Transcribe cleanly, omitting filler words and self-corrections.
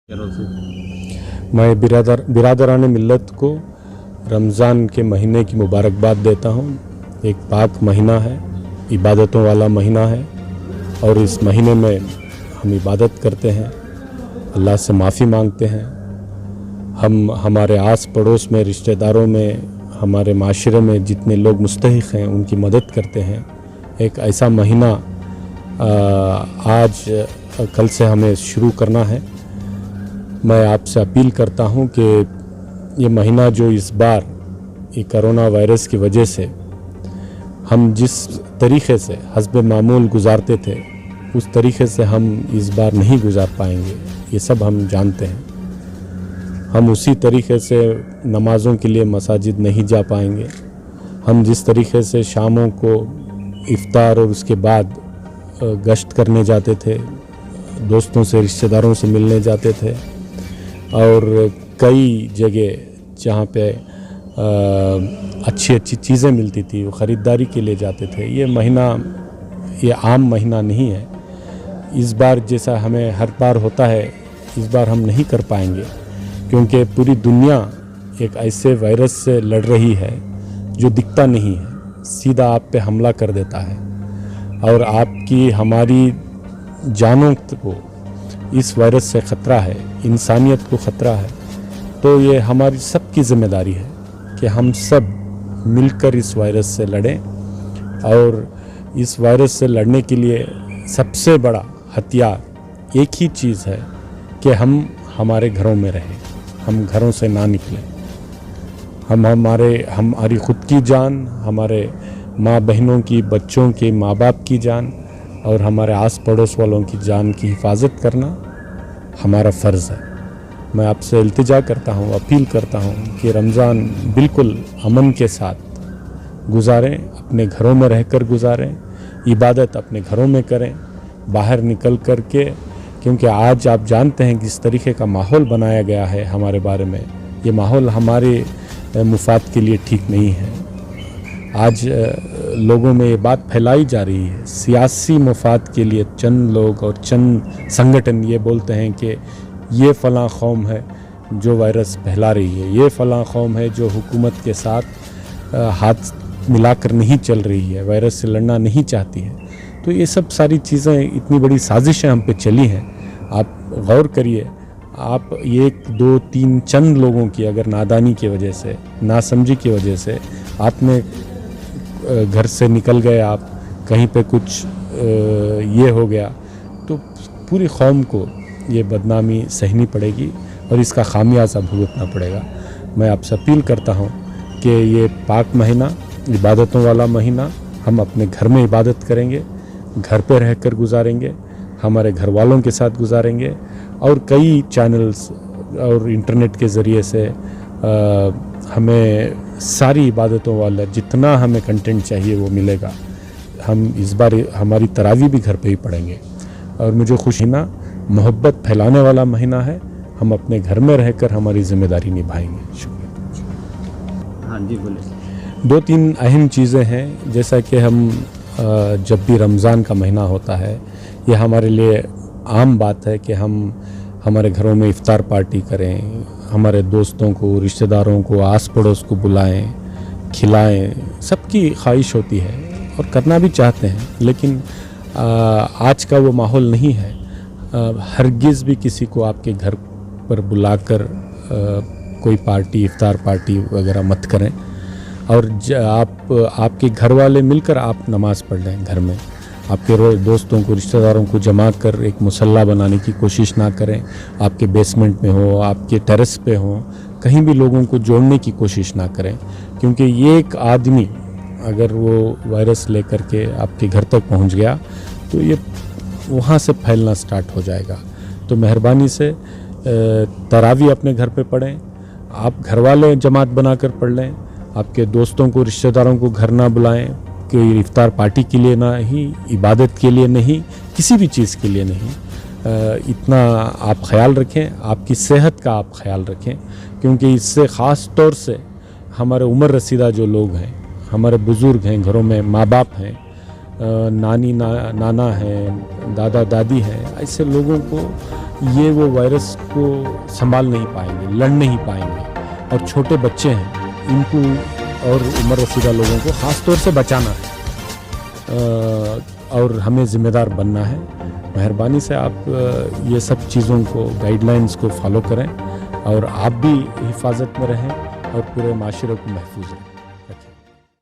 मैं बिरादरान मिल्लत को रमज़ान के महीने की मुबारकबाद देता हूँ। एक पाक महीना है, इबादतों वाला महीना है और इस महीने में हम इबादत करते हैं, अल्लाह से माफ़ी मांगते हैं। हम हमारे आस पड़ोस में, रिश्तेदारों में, हमारे माशरे में जितने लोग मुस्तहिक़ हैं उनकी मदद करते हैं। एक ऐसा महीना आज कल से हमें शुरू करना है। मैं आपसे अपील करता हूं कि ये महीना जो इस बार ये कोरोना वायरस की वजह से हम जिस तरीक़े से हस्ब मामूल गुजारते थे उस तरीक़े से हम इस बार नहीं गुजार पाएंगे, ये सब हम जानते हैं। हम उसी तरीक़े से नमाज़ों के लिए मसाजिद नहीं जा पाएंगे। हम जिस तरीक़े से शामों को इफ्तार और उसके बाद गश्त करने जाते थे, दोस्तों से, रिश्तेदारों से मिलने जाते थे और कई जगह जहाँ पे अच्छी अच्छी चीज़ें मिलती थी वो ख़रीदारी के लिए जाते थे। ये महीना ये आम महीना नहीं है। इस बार जैसा हमें हर बार होता है इस बार हम नहीं कर पाएंगे, क्योंकि पूरी दुनिया एक ऐसे वायरस से लड़ रही है जो दिखता नहीं है, सीधा आप पे हमला कर देता है और आपकी हमारी जानों को इस वायरस से ख़तरा है, इंसानियत को ख़तरा है। तो ये हमारी सब की ज़िम्मेदारी है कि हम सब मिलकर इस वायरस से लड़ें और इस वायरस से लड़ने के लिए सबसे बड़ा हथियार एक ही चीज़ है कि हम हमारे घरों में रहें, हम घरों से ना निकलें। हमारी ख़ुद की जान, हमारे माँ बहनों की, बच्चों की, माँ बाप की जान और हमारे आस पड़ोस वालों की जान की हिफाजत करना हमारा फ़र्ज़ है। मैं आपसे इल्तिजा करता हूँ, अपील करता हूँ कि रमज़ान बिल्कुल अमन के साथ गुजारें, अपने घरों में रहकर गुजारें, इबादत अपने घरों में करें, बाहर निकल कर के, क्योंकि आज आप जानते हैं किस तरीक़े का माहौल बनाया गया है हमारे बारे में। ये माहौल हमारे मुफाद के लिए ठीक नहीं है। आज लोगों में ये बात फैलाई जा रही है, सियासी मुफाद के लिए चंद लोग और चंद संगठन ये बोलते हैं कि ये फ़लाँ कौम है जो वायरस फैला रही है, ये फ़लाँ कौम है जो हुकूमत के साथ हाथ मिलाकर नहीं चल रही है, वायरस से लड़ना नहीं चाहती है। तो ये सब सारी चीज़ें, इतनी बड़ी साजिशें हम पे चली हैं। आप गौर करिए, आप एक दो तीन चंद लोगों की अगर नादानी की वजह से, नासमझी की वजह से आपने घर से निकल गए, आप कहीं पे कुछ ये हो गया तो पूरी कौम को ये बदनामी सहनी पड़ेगी और इसका खामियाजा भुगतना पड़ेगा। मैं आपसे अपील करता हूँ कि ये पाक महीना, इबादतों वाला महीना, हम अपने घर में इबादत करेंगे, घर पे रहकर गुजारेंगे, हमारे घर वालों के साथ गुजारेंगे और कई चैनल्स और इंटरनेट के ज़रिए से हमें सारी इबादतों वाला जितना हमें कंटेंट चाहिए वो मिलेगा। हम इस बार हमारी तरावी भी घर पे ही पढ़ेंगे और मुझे खुशी ना, मोहब्बत फैलाने वाला महीना है। हम अपने घर में रहकर हमारी ज़िम्मेदारी निभाएंगे। शुक्रिया। हाँ जी, बोले। दो तीन अहम चीज़ें हैं, जैसा कि हम जब भी रमज़ान का महीना होता है, ये हमारे लिए आम बात है कि हम हमारे घरों में इफ्तार पार्टी करें, हमारे दोस्तों को, रिश्तेदारों को, आस पड़ोस को बुलाएं, खिलाएं। सबकी ख्वाहिश होती है और करना भी चाहते हैं, लेकिन आज का वो माहौल नहीं है। हरगिज़ भी किसी को आपके घर पर बुलाकर कोई पार्टी, इफ्तार पार्टी वगैरह मत करें और आपके घर वाले मिलकर आप नमाज़ पढ़ लें घर में। आपके दोस्तों को, रिश्तेदारों को जमा कर एक मुसल्ला बनाने की कोशिश ना करें। आपके बेसमेंट में हो, आपके टेरेस पे हो, कहीं भी लोगों को जोड़ने की कोशिश ना करें, क्योंकि ये एक आदमी अगर वो वायरस लेकर के आपके घर तक पहुंच गया तो ये वहाँ से फैलना स्टार्ट हो जाएगा। तो मेहरबानी से तरावी अपने घर पे पढ़ें, आप घर वाले जमात बनाकर पढ़ लें, आपके दोस्तों को, रिश्तेदारों को घर ना बुलाएं, कि इफ्तार पार्टी के लिए ना ही, इबादत के लिए नहीं, किसी भी चीज़ के लिए नहीं। इतना आप ख्याल रखें, आपकी सेहत का आप ख्याल रखें, क्योंकि इससे ख़ास तौर से हमारे उम्र रसीदा जो लोग हैं, हमारे बुज़ुर्ग हैं, घरों में माँ बाप हैं, नानी नाना हैं, दादा दादी हैं, ऐसे लोगों को ये वो वायरस को संभाल नहीं पाएंगे, लड़ नहीं पाएंगे। और छोटे बच्चे हैं, इनको और उम्र रसीदा लोगों को ख़ास तौर से बचाना है और हमें ज़िम्मेदार बनना है। मेहरबानी से आप ये सब चीज़ों को, गाइडलाइंस को फॉलो करें और आप भी हिफाजत में रहें और पूरे माशरे को महफूज रखें।